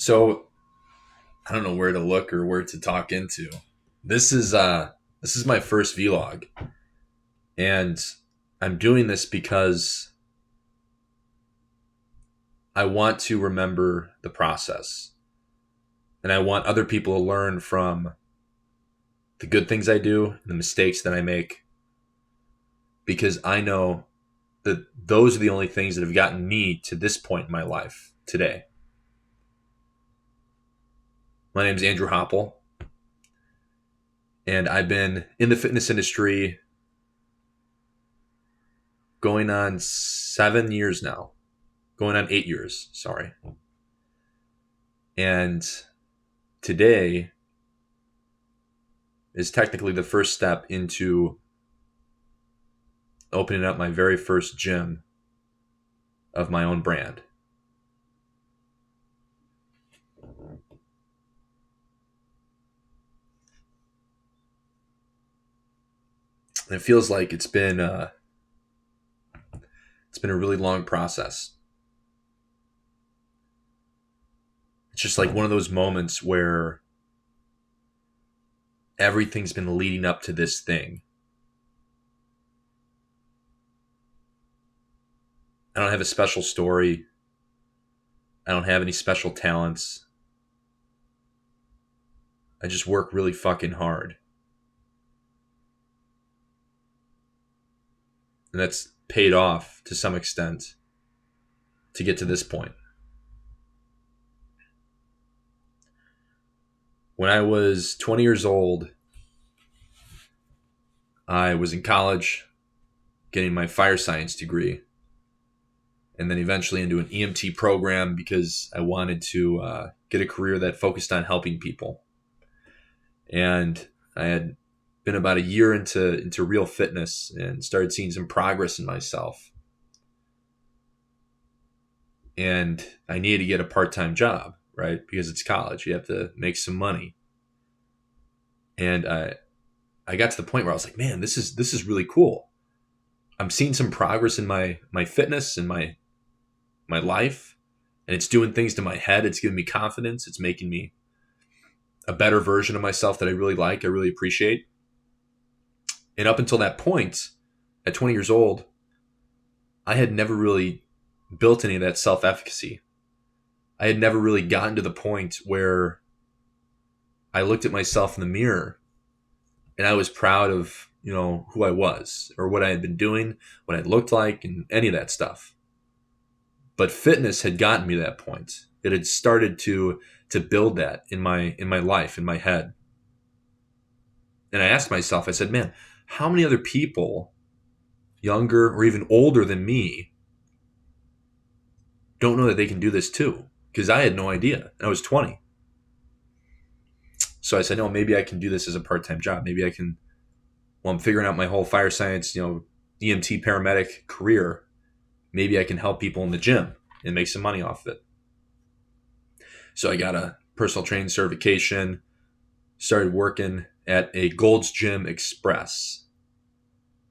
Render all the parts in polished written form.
So I don't know where to look or where to talk into. This is my first vlog, and I'm doing this because I want to remember the process, and I want other people to learn from the good things I do, the mistakes that I make, because I know that those are the only things that have gotten me to this point in my life today. My name is Andrew Hoppel, and I've been in the fitness industry going on 7 years now, going on 8 years, sorry. And today is technically the first step into opening up my very first gym of my own brand. And it feels like it's been a really long process. It's just like one of those moments where everything's been leading up to this thing. I don't have a special story. I don't have any special talents. I just work really fucking hard. And that's paid off to some extent to get to this point. When I was 20 years old, I was in college getting my fire science degree, and then eventually into an EMT program because I wanted to get a career that focused on helping people. And I had been about a year into real fitness and started seeing some progress in myself. And I needed to get a part-time job, right? Because it's college. You have to make some money. And I got to the point where I was like, man, this is really cool. I'm seeing some progress in my fitness and my life, and it's doing things to my head. It's giving me confidence. It's making me a better version of myself that I really like, I really appreciate. And up until that point, at 20 years old, I had never really built any of that self-efficacy. I had never really gotten to the point where I looked at myself in the mirror and I was proud of, who I was or what I had been doing, what I looked like, and any of that stuff. But fitness had gotten me to that point. It had started to build that in my life, in my head. And I asked myself, I said, man, how many other people, younger or even older than me, don't know that they can do this too? Because I had no idea. I was 20. So I said, no, maybe I can do this as a part-time job. Maybe I can, while I'm figuring out my whole fire science, EMT paramedic career, maybe I can help people in the gym and make some money off of it. So I got a personal training certification, started working at a Gold's Gym Express,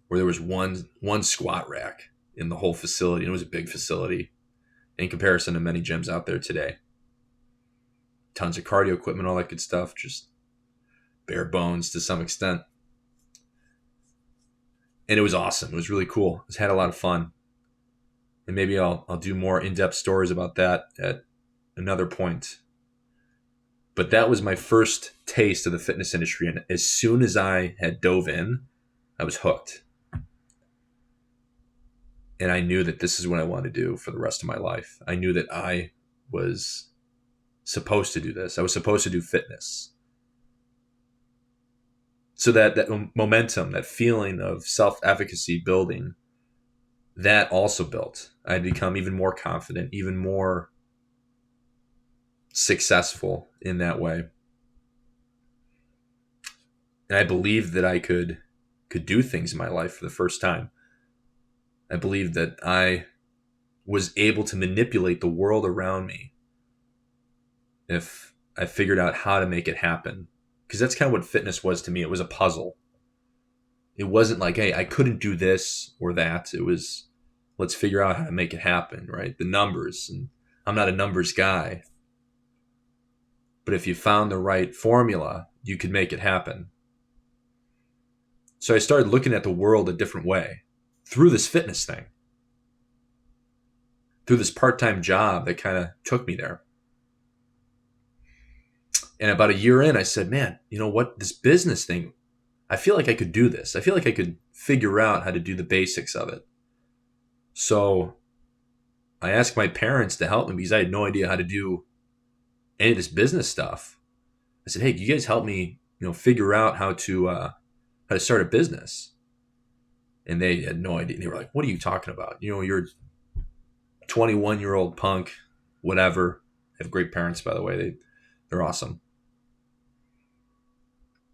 where there was one squat rack in the whole facility. And it was a big facility in comparison to many gyms out there today. Tons of cardio equipment, all that good stuff, just bare bones to some extent. And it was awesome. It was really cool. I had a lot of fun. And maybe I'll do more in-depth stories about that at another point. But that was my first taste of the fitness industry. And as soon as I had dove in, I was hooked. And I knew that this is what I wanted to do for the rest of my life. I knew that I was supposed to do this. I was supposed to do fitness. So that momentum, that feeling of self-efficacy building, that also built. I had become even more confident, even more successful in that way. And I believed that I could do things in my life for the first time. I believed that I was able to manipulate the world around me if I figured out how to make it happen. Because that's kind of what fitness was to me. It was a puzzle. It wasn't like, hey, I couldn't do this or that. It was, let's figure out how to make it happen, right? The numbers. And I'm not a numbers guy. but if you found the right formula, you could make it happen. So I started looking at the world a different way through this fitness thing, through this part-time job that kind of took me there. And about a year in, I said, man, you know what? This business thing, I feel like I could do this. I feel like I could figure out how to do the basics of it. So I asked my parents to help me because I had no idea how to do any of this business stuff. I said, hey, can you guys help me, figure out how to start a business? And they had no idea. They were like, what are you talking about? You're a 21-year-old punk, whatever. I have great parents, by the way. They're awesome.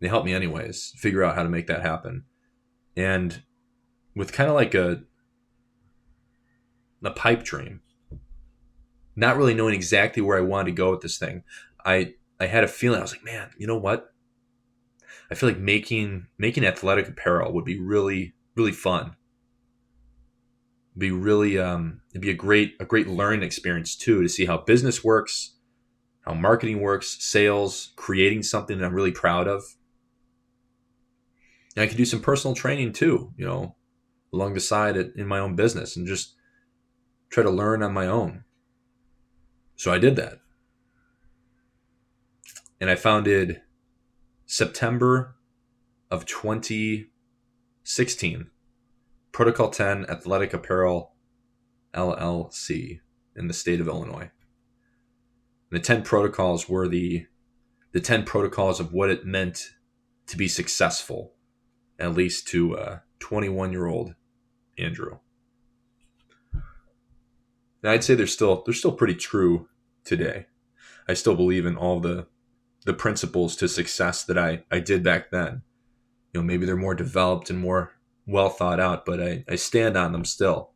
They helped me anyways, figure out how to make that happen. And with kind of like a pipe dream, not really knowing exactly where I wanted to go with this thing, I had a feeling. I was like, man, you know what? I feel like making athletic apparel would be really, really fun. It'd be a great learning experience too, to see how business works, how marketing works, sales, creating something that I'm really proud of. And I could do some personal training too, along the side in my own business, and just try to learn on my own. So I did that. And I founded September of 2016, Protocol 10 Athletic Apparel LLC in the state of Illinois. And the 10 protocols were the 10 protocols of what it meant to be successful, at least to 21-year-old Andrew. And I'd say they're still pretty true today. I still believe in all the principles to success that I did back then. Maybe they're more developed and more well thought out, but I stand on them still.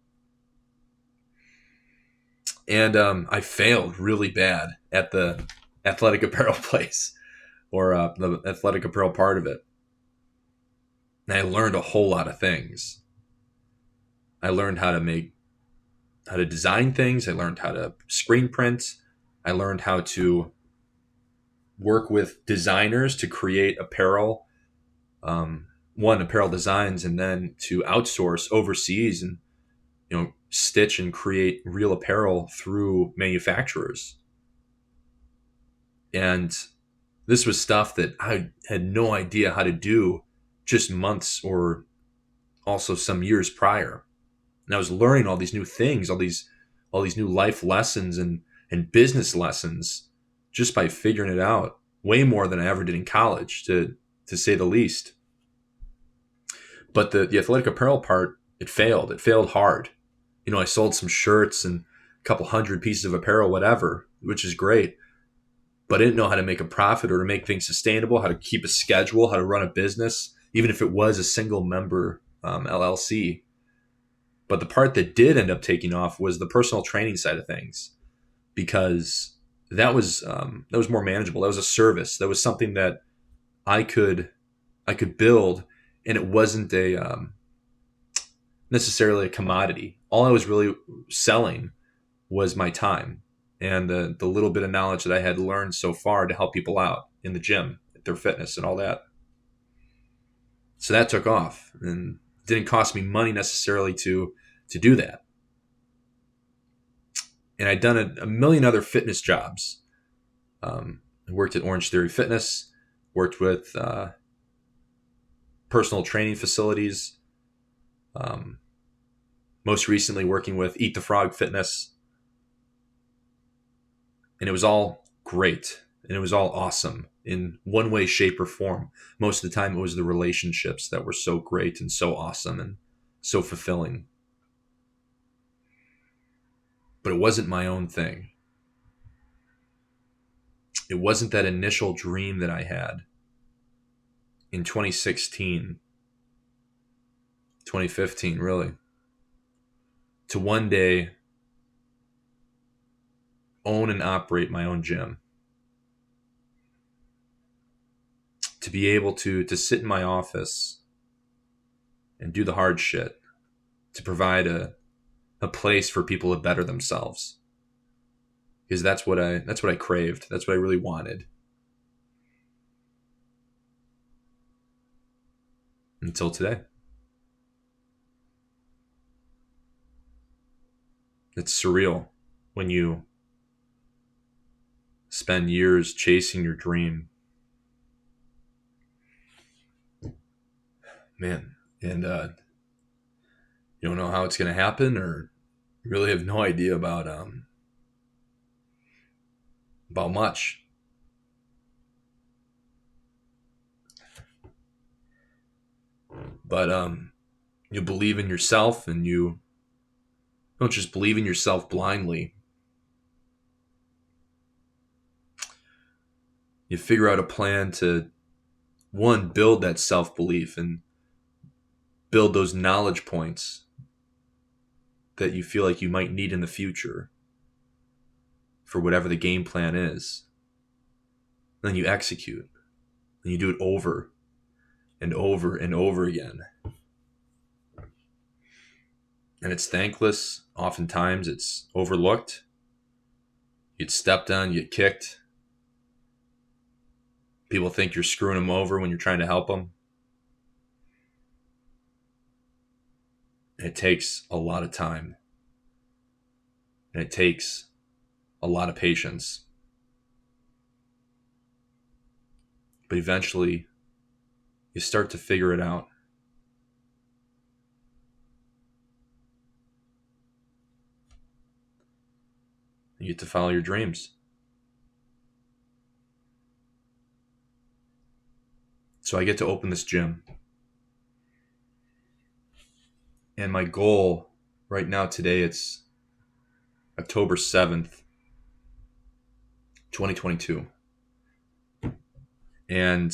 And I failed really bad at the athletic apparel place, or the athletic apparel part of it. And I learned a whole lot of things. I learned how to design things. I learned how to screen print. I learned how to work with designers to create apparel, apparel designs, and then to outsource overseas and stitch and create real apparel through manufacturers. And this was stuff that I had no idea how to do just months or also some years prior. And I was learning all these new things, all these new life lessons and business lessons just by figuring it out, way more than I ever did in college, to say the least. But the athletic apparel part, it failed. It failed hard. I sold some shirts and a couple hundred pieces of apparel, whatever, which is great. But I didn't know how to make a profit or to make things sustainable, how to keep a schedule, how to run a business, even if it was a single member LLC. But the part that did end up taking off was the personal training side of things, because that was more manageable. That was a service. That was something that I could build, and it wasn't necessarily a commodity. All I was really selling was my time and the little bit of knowledge that I had learned so far to help people out in the gym, their fitness and all that. So that took off, and it didn't cost me money necessarily to do that. And I'd done a million other fitness jobs. I worked at Orange Theory Fitness, worked with personal training facilities, most recently working with Eat the Frog Fitness. And it was all great, and it was all awesome in one way, shape, or form. Most of the time it was the relationships that were so great and so awesome and so fulfilling. But it wasn't my own thing. It wasn't that initial dream that I had in 2016, 2015, really, to one day own and operate my own gym, to be able to sit in my office and do the hard shit, to provide a place for people to better themselves. Because that's what I craved. That's what I really wanted. until today. It's surreal when you spend years chasing your dream, man, and you don't know how it's going to happen, or you really have no idea about much. But you believe in yourself, and you don't just believe in yourself blindly. You figure out a plan to, one, build that self-belief and build those knowledge points that you feel like you might need in the future for whatever the game plan is. Then you execute, and you do it over and over and over again. And it's thankless. Oftentimes it's overlooked. You get stepped on, you get kicked. People think you're screwing them over when you're trying to help them. And it takes a lot of time. And it takes a lot of patience. But eventually, you start to figure it out. You get to follow your dreams. So I get to open this gym. And my goal right now today, it's October 7th, 2022. And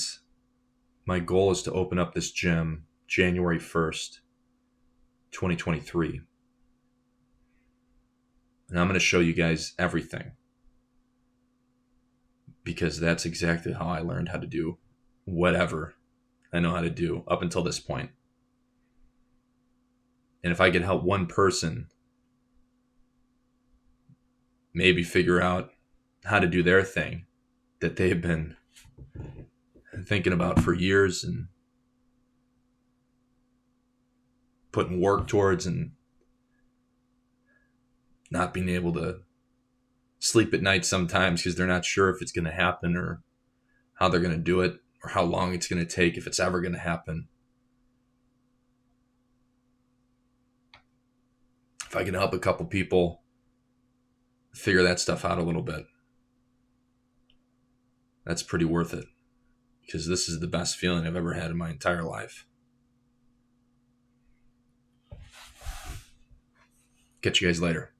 my goal is to open up this gym January 1st, 2023. And I'm going to show you guys everything, because that's exactly how I learned how to do whatever I know how to do up until this point. And if I could help one person maybe figure out how to do their thing that they've been thinking about for years and putting work towards, and not being able to sleep at night sometimes because they're not sure if it's going to happen, or how they're going to do it, or how long it's going to take, if it's ever going to happen. If I can help a couple people figure that stuff out a little bit, that's pretty worth it, because this is the best feeling I've ever had in my entire life. Catch you guys later.